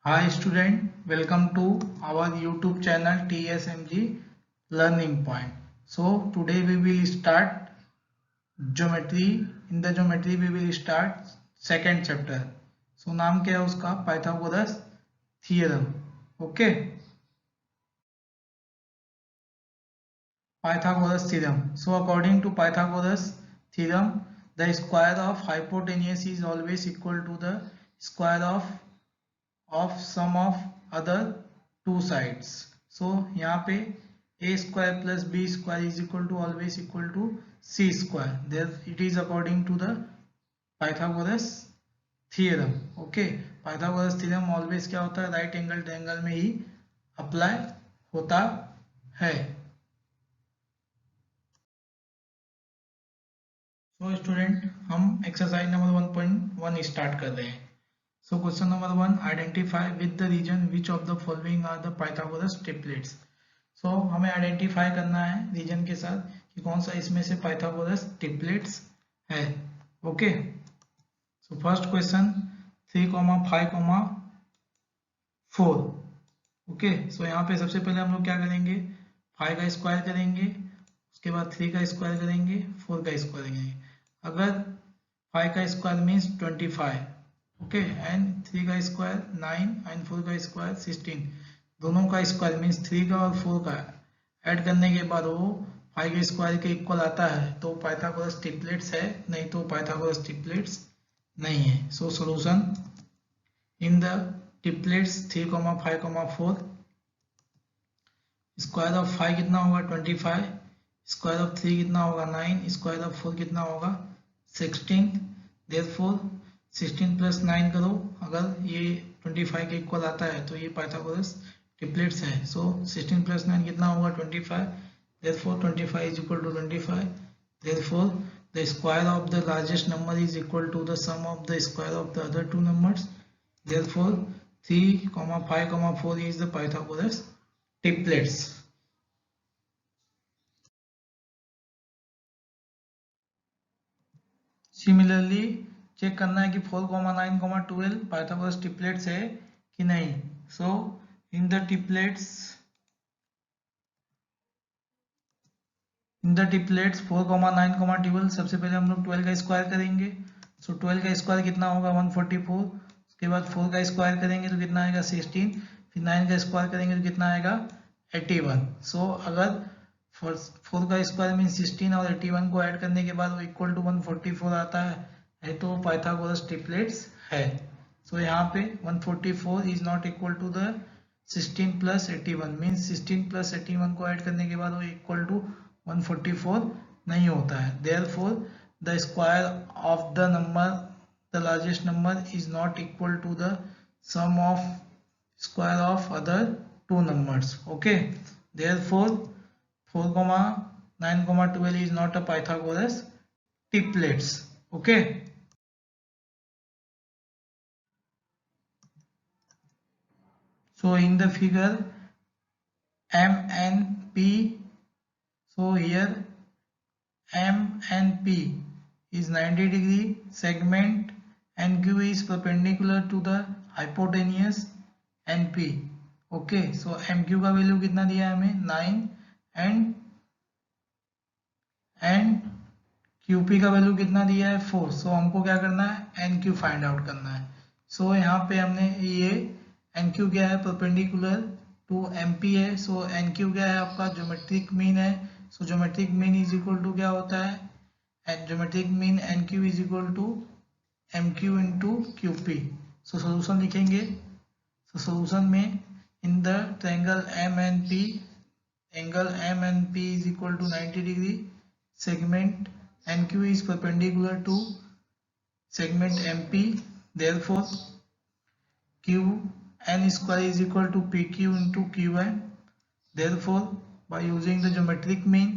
Hi student, welcome to our YouTube channel TSMG Learning Point. So today we will start geometry. In the geometry we will start second chapter. So नाम क्या है उसका? Pythagoras theorem. Okay, Pythagoras theorem. So according to Pythagoras theorem, the square of hypotenuse is always equal to the square of sum of other two sides. So यहाँ पे a square plus b square is equal to always equal to c square. There it is according to the Pythagoras theorem. Okay, Pythagoras theorem always क्या होता है? Right angle triangle में ही apply होता है. So student हम exercise number 1.1 start कर रहे हैं. So question number 1, identify with the region which of the following are the Pythagoras triplets. So हमें identify करना है रीजन के साथ कि कौन सा इसमें से Pythagoras triplets है. Okay. So first question 3, 5, 4. Okay. So यहाँ पे सबसे पहले हम लोग क्या करेंगे? 5 का स्क्वायर करेंगे, उसके बाद 3 का स्क्वायर करेंगे, 4 का स्क्वायर करेंगे. अगर 5 का स्क्वायर मीन्स 25, ओके, एंड 3 का स्क्वायर 9 एंड 4 का स्क्वायर 16. दोनों का स्क्वायर मीन्स 3 का और 4 का ऐड करने के बाद वो 5 के स्क्वायर के इक्वल आता है तो पाइथागोरस ट्रिपलेट्स है, नहीं तो पाइथागोरस ट्रिपलेट्स नहीं है. सो solution in the triplets 3, 5, 4. Square of 5 कितना होगा? 25. स्क्वायर ऑफ 3 कितना होगा? 9. स्क्वायर ऑफ 4 कितना होगा? 16. देयरफॉर 16 प्लस 9 करो, अगर ये 25 के इक्वल आता है तो ये पाइथागोरस ट्रिपलेट्स है. सो 16 प्लस 9 कितना होगा? 25. Therefore 25 is equal to 25. Therefore the square of the largest number is equal to the sum of the square of the other two numbers. Therefore 3, 5, 4 is the Pythagoras triplets. Similarly check करना है कि 4, 9, 12 Pythagoras triplets है कि नहीं. सो in the triplets 4, 9, 12 सबसे पहले हम लोग 12 का स्क्वायर करेंगे. सो 12 का स्क्वायर कितना होगा? 144. उसके बाद 4 का स्क्वायर करेंगे तो कितना आएगा? 16. फिर 9 का स्क्वायर करेंगे तो कितना आएगा? 81. सो अगर 4 का स्क्वायर मीन 16 और 81 को ऐड करने के बाद वो इक्वल टू 144 आता है तो पाइथागोरस ट्रिपलेट्स है. सो यहाँ पे 144 is not equal to the 16 plus 81 mean 16 plus 81 को ऐड करने के बाद वो इक्वल टू 144 नहीं होता है. Therefore the square of the number the largest number is not equal to the sum of square of other two numbers. Okay, therefore 4, 9, 12 is not a Pythagoras triplets. Okay, so in the figure M and P, so here M and P is 90 degree segment and Q is perpendicular to the hypotenuse NP. Okay, so M Q का value कितना दिया है हमें? 9 and Q P का value कितना दिया है? 4. सो हमको क्या करना है? एन क्यू फाइंड आउट करना है. सो यहाँ पे हमने ये एन क्यू क्या है? परपेंडिकुलर टू एम पी है. सो एन क्यू क्या है? आपका ज्योमेट्रिक मीन है. So geometric mean is equal to क्या होता है? And geometric mean N Q is equal to M Q into Q P. So solution लिखेंगे. सो सोल्यूशन में in the triangle M and P, angle M and P is equal to 90 degree, segment NQ is perpendicular to segment MP, therefore Qn square is equal to PQ into Qn. Therefore by using the geometric mean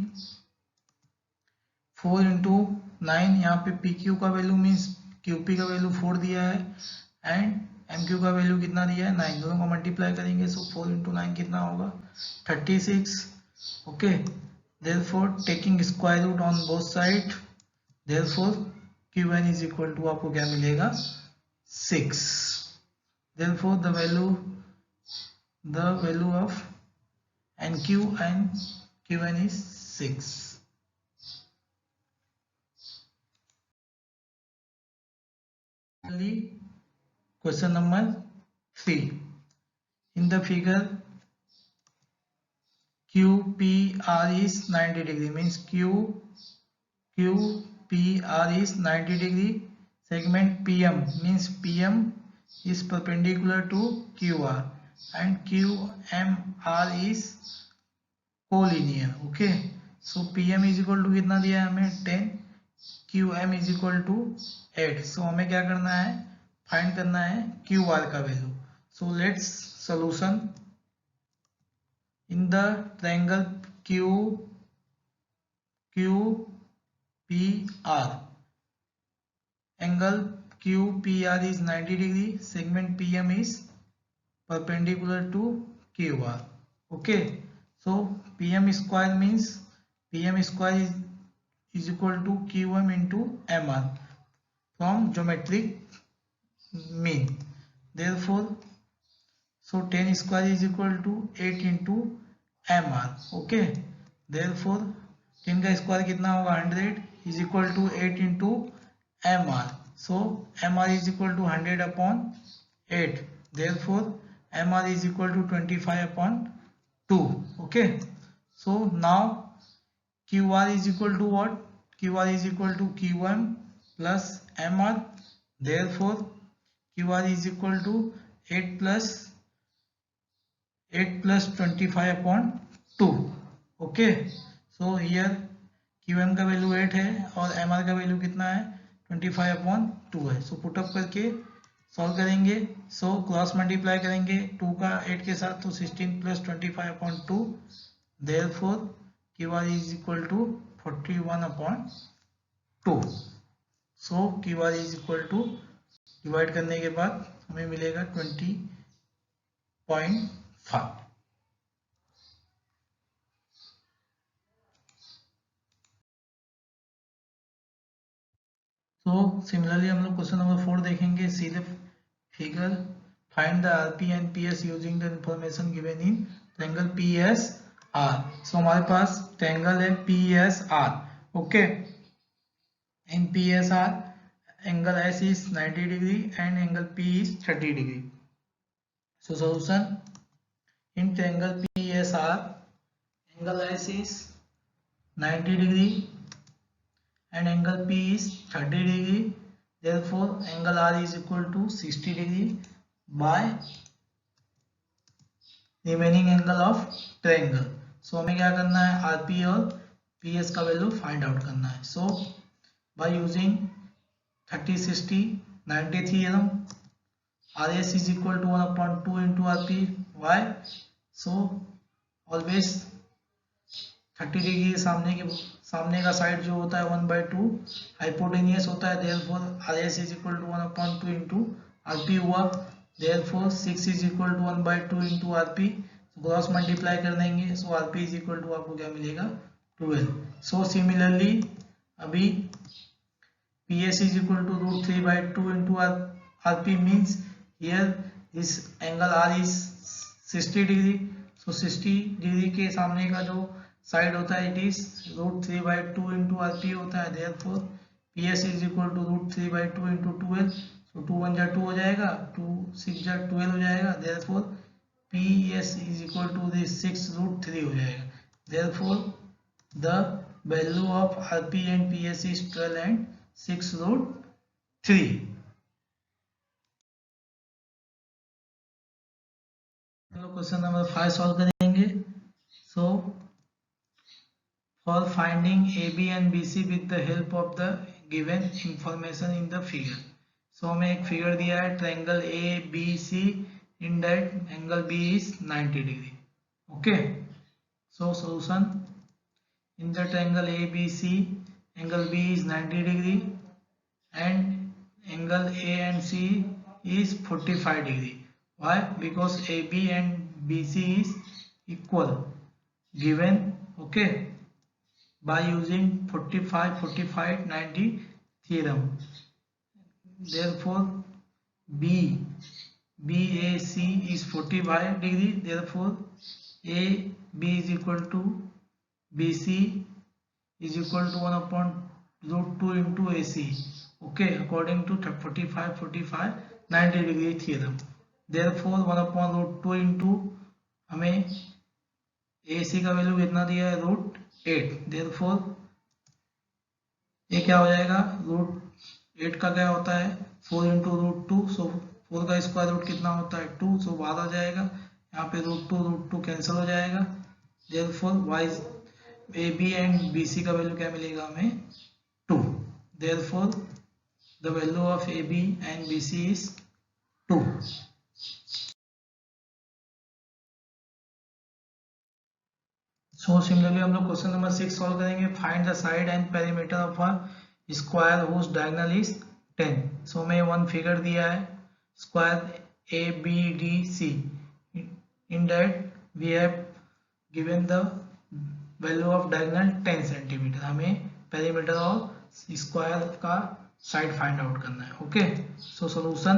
4 into 9, यहाँ पे PQ का value means QP का value 4 दिया है and MQ का value कितना दिया है? 9. दोनों को मल्टीप्लाई करेंगे. सो 4 इंटू 9 कितना होगा? 36. Okay, therefore taking square root on both side, therefore Qn is equal to आपको क्या मिलेगा? 6. Therefore the value of NQ and QN is 6. Finally, question number 3. In the figure, QPR is 90 degree, means QPR is 90 degree. Segment PM means PM is perpendicular to QR and QMR is collinear. Okay, so PM is equal to कितना दिया है हमें 10, QM is equal to 8. So हमें क्या करना है, find करना है QR का value. So let's solution. In the triangle QPR, angle QPR is 90 degree, segment PM is perpendicular to QR. Okay, so PM square means PM square is equal to QM into MR from geometric mean. Therefore, so 10 square is equal to 8 into MR. Okay, therefore 10 का square कितना होगा 100 is equal to 8 into MR. So MR is equal to 100 upon 8. Therefore MR is equal to 25 upon 2. Okay, so now QR is equal to what? QR is equal to QM plus MR. Therefore QR is equal to 8 plus 25 upon 2. Okay, so here QM का value 8 है और MR का value कितना है 25 upon 2 है. सो put up करके solve करेंगे. So cross multiply करेंगे 2 का 8 के साथ, तो 16 प्लस 25 upon 2. Therefore QR is equal to 41 upon 2. So QR is equal to divide करने के बाद हमें मिलेगा 20.5. तो सिमिलरली हम लोग क्वेश्चन नंबर 4 देखेंगे. See the figure, find the RP and PS using the information given in triangle PSR. So हमारे पास ट्रायंगल है PSR. Okay, in PSR angle S is 90 degree and angle P is 30 degree. So solution, in triangle PSR angle S is 90 degree and angle P is 30 degree. Therefore angle R is equal to 60 degree by remaining angle of triangle. So हमें क्या करना है, RP और PS का value find out करना है. So by using 30 60 90 theorem, RS is equal to 1 upon 2 into RP. Why? So always 30 degree सामने का साइड जो होता है 1/2 हाइपोटेनियस होता है. Therefore RS is equal to 1 upon 2 into RP हुआ. Therefore 6 is equal to 1/2 into RP. Cross multiply कर देंगे. So RP is equal to आपको क्या मिलेगा 12. सो सिमिलरली अभी PS is equal to √3/2 into RP means here this angle R is 60 degree. So 60 degree के सामने का जो साइड होता है इट इज √3/2 इंटू RP होता है. Therefore PS is equal to √3/2 into 12. So 2 1 जा 2 हो जाएगा, 2 6 जा 12 हो जाएगा. Therefore PS is equal to this 6√3 हो जाएगा. Therefore the value of RP and PS is 12 and 6√3. Question number 5 solve करेंगे. So for finding AB and BC with the help of the given information in the figure. So हमें एक figure दिया है triangle ABC, in that angle B is 90 degree. Okay, so solution, in the triangle ABC angle B is 90 degree and angle A and C is 45 degree. Why? Because AB and BC is equal given. Okay, by using 45 90 theorem. Therefore BAC is 45 degree, therefore AB is equal to BC is equal to 1 upon root 2 into AC. Okay, according to 45 45 90 degree theorem. Therefore 1 upon root 2 into हमें AC का value कितना दिया है root 8. therefore ये क्या हो जाएगा, root 8 का क्या होता है 4 इंटू रूट 2. सो 4 का स्क्वायर रूट कितना होता है 2. सो बाद आ जाएगा यहाँ पे रूट 2 कैंसिल हो जाएगा. therefore y AB and BC का वैल्यू क्या मिलेगा हमें 2. therefore the value of AB and BC is 2. So similarly हम लोग क्वेश्चन नंबर 6 सॉल्व करेंगे. Find the side and perimeter of a square whose diagonal is 10. So हमें one figure दिया है square ABDC. In that we have given the value of diagonal 10 centimetre. हमें perimeter of square का side find out करना है. Okay, so solution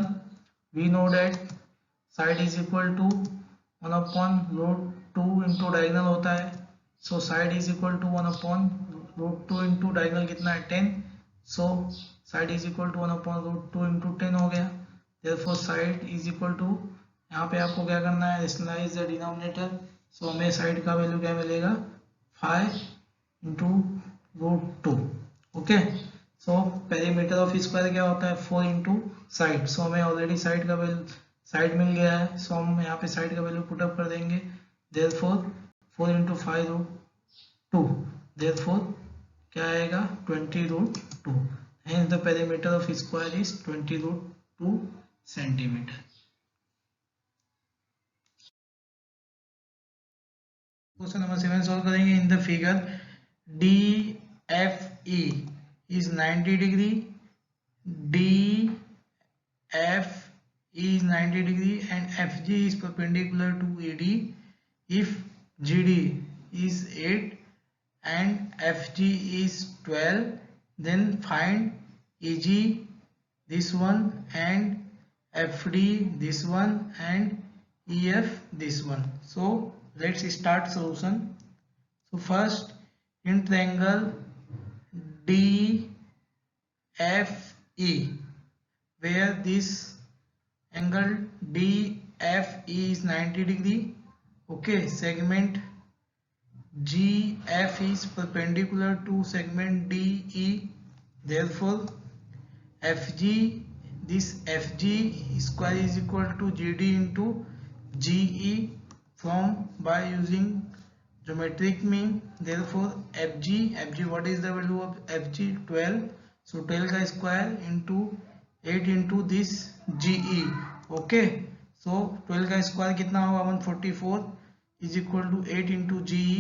we know that side is equal to 1 upon root 2 into diagonal होता है. So side is equal to 1 upon root 2 into diagonal कितना है 10. So side is equal to 1 upon root 2 into 10 हो गया. Therefore side is equal to, यहाँ पे आपको क्या करना है रैशनलाइज द डिनोमिनेटर. सो हमें साइड का वैल्यू क्या मिलेगा 5 into root 2. Okay, so perimeter of square क्या होता है 4 इंटू साइड. सो हमें ऑलरेडी साइड का वैल्यू साइड मिल गया है. सो हम यहाँ पे साइड का वैल्यू पुटअप कर देंगे. Therefore 4 into 5 root 2. देयरफॉर क्या आएगा 20 root 2. Hence the perimeter of square is 20 root 2 centimetre. Question number 7 solve करेंगे. In the figure DFE is 90 degree. DFE is 90 degree and FG is perpendicular to AD. If GD is 8 and FG is 12, then find EG this one and FD this one and EF this one. So let's start solution. So first in triangle DFE, where this angle DFE is 90 degree. Okay, segment GF is perpendicular to segment DE. Therefore FG, this FG square is equal to GD into GE from by using geometric mean. Therefore FG what is the value of FG 12. So 12 का square into 8 into this GE. Okay, so 12 का square कितना होगा 144 is equal to 8 into GE.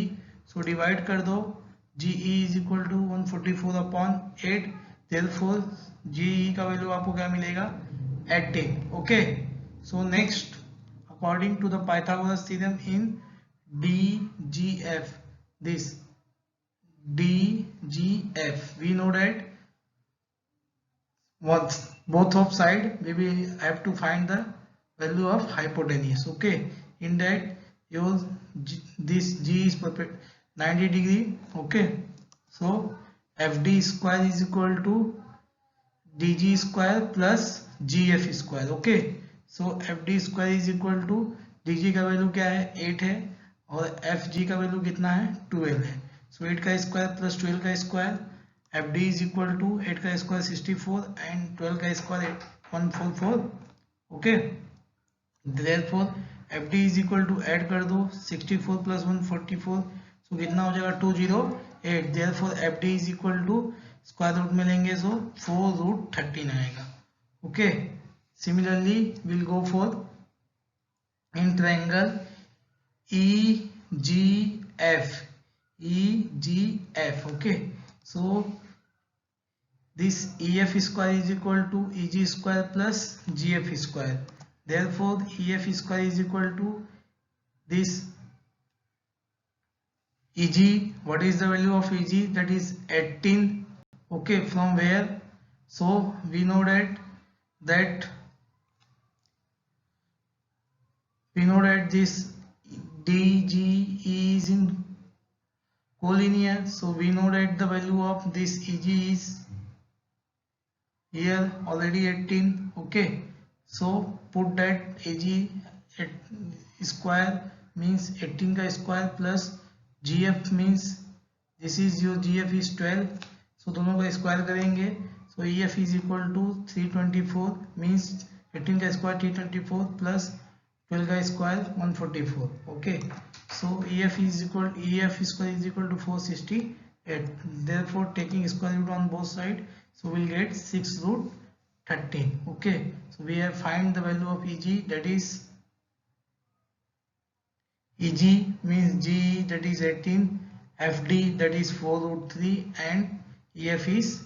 So divide कर दो. GE is equal to 144 upon 8. Therefore GE का value आपको क्या मिलेगा 18. Okay, so next according to the Pythagoras theorem in DGF, this DGF we know that once both of side we will have to find the value of hypotenuse. Okay, in that your this G is 90 degree. Okay, so FD square is equal to DG square plus GF square. Okay, so FD square is equal to DG का value क्या है 8 है और FG का value कितना है 12 है. सो 8 का स्क्वायर प्लस 12 का square FD is equal to 8 का स्क्वायर 64 एंड 12 का square 144. Okay, therefore FD is equal to add कर दो 64 प्लस 144. सो कितना हो जाएगा 208. Therefore FD is equal to square root में लेंगे सो 4 रूट 13 आएगा. Okay, similarly will go for in triangle EGF. Okay, so this EF square is equal to EG square plus GF square. Therefore EF square is equal to this EG. What is the value of EG? That is 18. Okay, from where? So we know that We know that this DGE is in collinear, so we know that the value of this EG is here already 18. Okay, so put that AG at square means 18 का square plus GF means this is your GF is 12, so दोनों का square करेंगे, so EF is equal to 324 means 18 का square 324 plus 12 का square 144. Okay, so EF square is equal to 468. Therefore taking square root on both sides, so we'll get 6 root 13. Okay, so we have find the value of EG, that is EG means G, that is 18, FD, that is 4 root 3, and EF is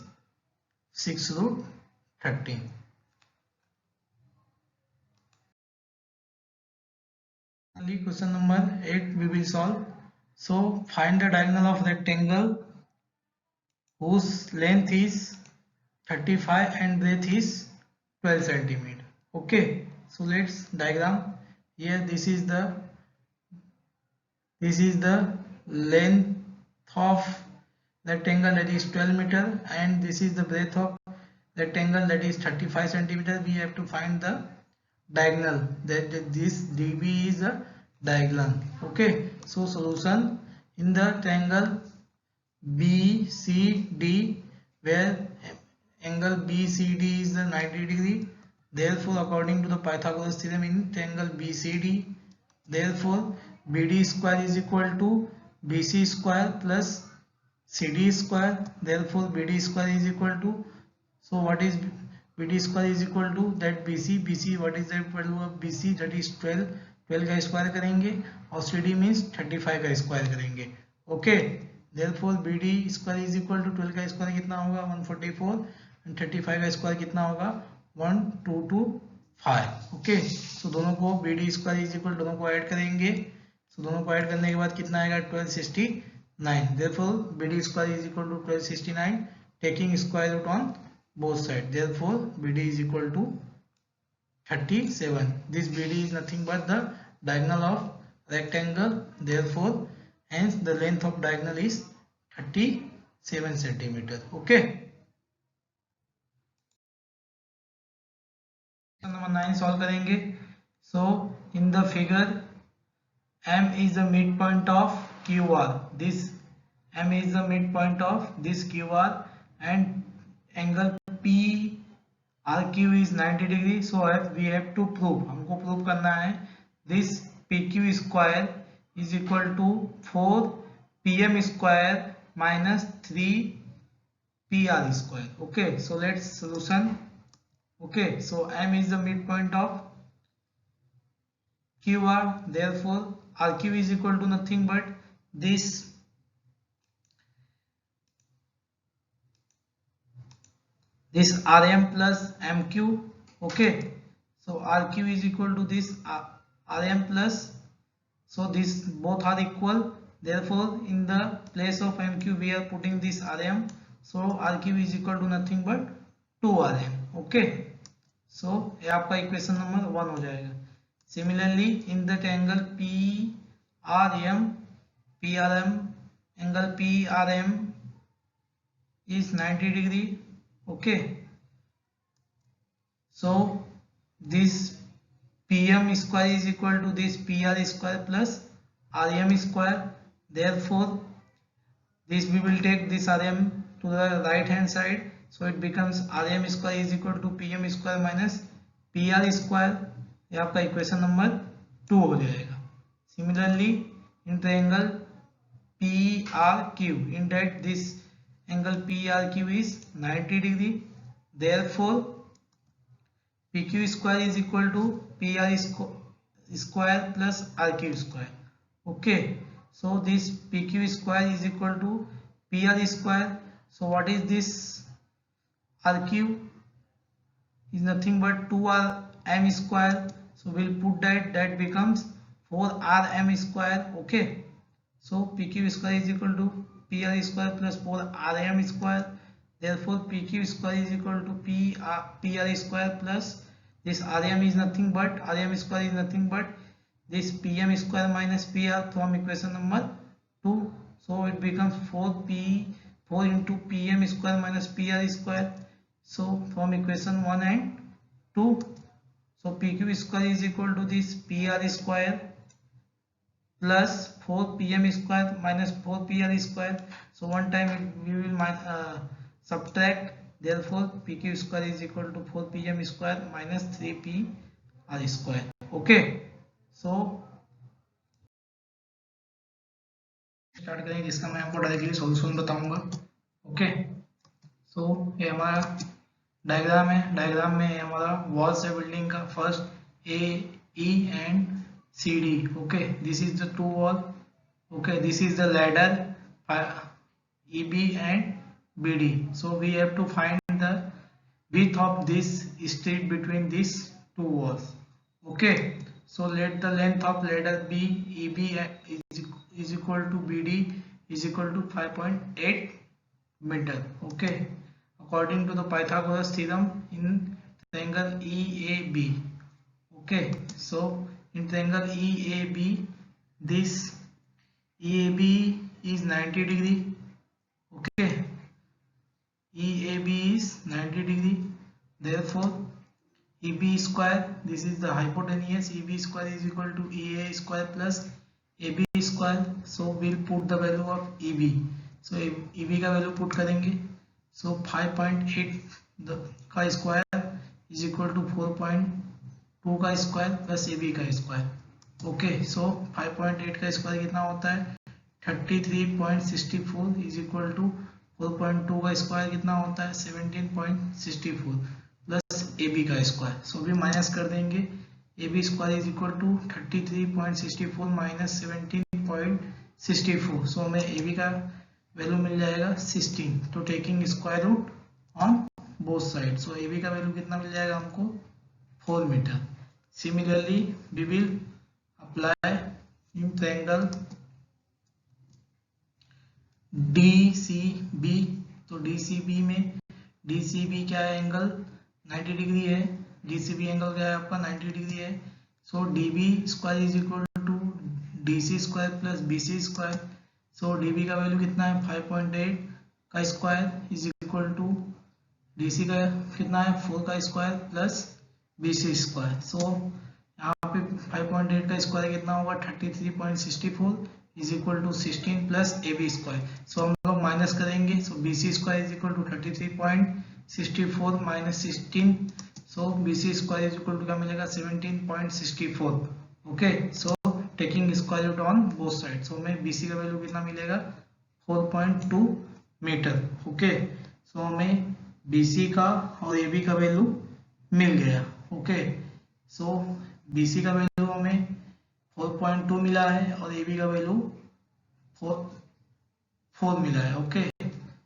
6 root 13. Question number 8 we will solve. So find the diagonal of rectangle whose length is 35 and breadth is 12 centimeter. Okay, so let's diagram. Here this is the length of rectangle, that is 12 meter, and this is the breadth of rectangle, that is 35 centimeter. We have to find the diagonal, that this DB is a diagonal. Okay, so solution: in the triangle BCD, where angle BCD is the 90 degree, therefore according to the Pythagoras theorem in triangle BCD, therefore BD square is equal to BC square plus CD square, therefore BD square is equal to, so what is BD square is equal to that BC, what is the value of BC, that is 12 का square करेंगे और CD means 35 का square करेंगे. Okay, therefore BD square is equal to 12 का square कितना होगा 144 and 35 का square कितना होगा 1225. ओके, सो दोनों को BD स्क्वायर इज इक्वल दोनों को ऐड करेंगे, सो दोनों को ऐड करने के बाद कितना आएगा 1269. therefore BD square is equal to 1269 taking square root on both sides, therefore BD is equal to 37. This BD is nothing but the diagonal of rectangle, therefore hence the length of diagonal is 37 centimeter. Okay, number 9 solve करेंगे. So in the figure M is the midpoint of QR. This M is the midpoint of this QR and angle PRQ is 90 degree. So we have to prove, हमको prove करना है this PQ square is equal to 4 PM square minus 3 PR square. Okay, so let's solution. Okay, so M is the midpoint of QR, therefore RQ is equal to nothing but this RM plus MQ. Okay, so RQ is equal to this RM plus, so this both are equal, therefore in the place of MQ we are putting this RM, so RQ is equal to nothing but 2RM. Okay, so ये आपका equation number 1 हो जाएगा. Similarly in the triangle PRM angle PRM is 90 degree. Okay, so this PM square is equal to this PR square plus RM square, therefore this we will take this RM to the right hand side, so it becomes RM square is equal to PM square minus PR square. ये आपका equation number 2 हो जाएगा. Similarly in triangle PRQ, in that this angle PRQ is 90 degree, therefore PQ square is equal to PR square plus RQ square. Okay, so this PQ square is equal to PR square, so what is this RQ is nothing but 2RM square, so we'll put that becomes 4RM square. Okay, so PQ square is equal to PR square plus 4RM square, therefore PQ square is equal to PR square plus this RM is nothing but RM square is nothing but this pm square minus pr from equation number 2. So it becomes 4 into pm square minus pr square. So from equation 1 and 2, so pq square is equal to this pr square plus 4 pm square minus 4 pr square. So one time we will subtract, therefore pq square is equal to 4 pm square minus 3 pr square. Okay, so start करेंगे जिसका मैं आपको directly solution बताऊंगा. Okay, सो ये हमारा diagram है. Diagram में हमारा वॉल्स है बिल्डिंग का. First A E and C D. Okay, this is the two wall. Okay, this is the ladder E B and B D. So we have to find the width of this street between these two walls. Okay, so let the length of ladder B EB is equal to BD is equal to 5.8 meter. Okay, according to the Pythagoras theorem in triangle EAB. Okay, so in triangle EAB, this EAB is 90 degree. Okay, EAB is 90 degree. Therefore EB square, this is the hypotenuse, EB square is equal to EA square plus AB square. So we'll put the value of EB. So EB का value put करेंगे. So 5.8 का square is equal to 4.2 का square plus AB का square. Okay, सो 5.8 का square कितना होता है 33.64 is equal to 4.2 का स्क्वायर कितना होता है 17.64 प्लस AB का स्क्वायर. सो भी माइनस कर देंगे. AB square is equal to 33.64 minus 17.64. So हमें AB का वैल्यू मिल जाएगा 16. तो taking square root on both side, so AB का वैल्यू कितना मिल जाएगा हमको 4 meter. Similarly we will apply in triangle DCB. तो DCB में DCB क्या है, एंगल 90 डिग्री है. DCB एंगल क्या है आपका 90 डिग्री है. So DB square is equal to DC square plus BC square. So DB का वैल्यू कितना है 5.8 का square is equal to DC का कितना है 4 का square plus BC square. So यहाँ पे 5.8 का स्क्वायर कितना होगा 33.64 is equal to 16 plus AB square. So हम लोग माइनस करेंगे. So BC square is equal to 33.64 minus 16. So BC square is equal to क्या मिलेगा 17.64. Okay, so taking square root on both side. So हमें BC का value कितना मिलेगा 4.2 metre. Okay, सो हमें BC का और AB का वैल्यू मिल गया. ओके, सो BC का वैल्यू हमें 4.2 मिला है और AB का वैल्यू 4 मिला है. ओके,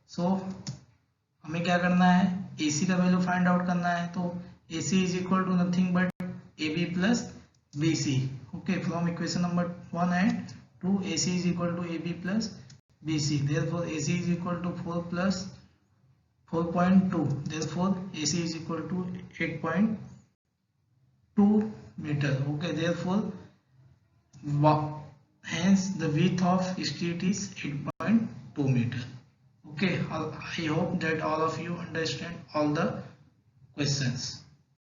सो हमें क्या करना है AC का वैल्यू फाइंड आउट करना है. तो AC is equal to nothing but AB plus BC. Okay, from equation number 1 and 2 AC is equal to AB plus BC. Therefore AC is equal to 4 plus 4.2. Therefore AC is equal to 8.2 meter. Okay, therefore hence the width of street is 8.2 meter. Okay, I hope that all of you understand all the questions.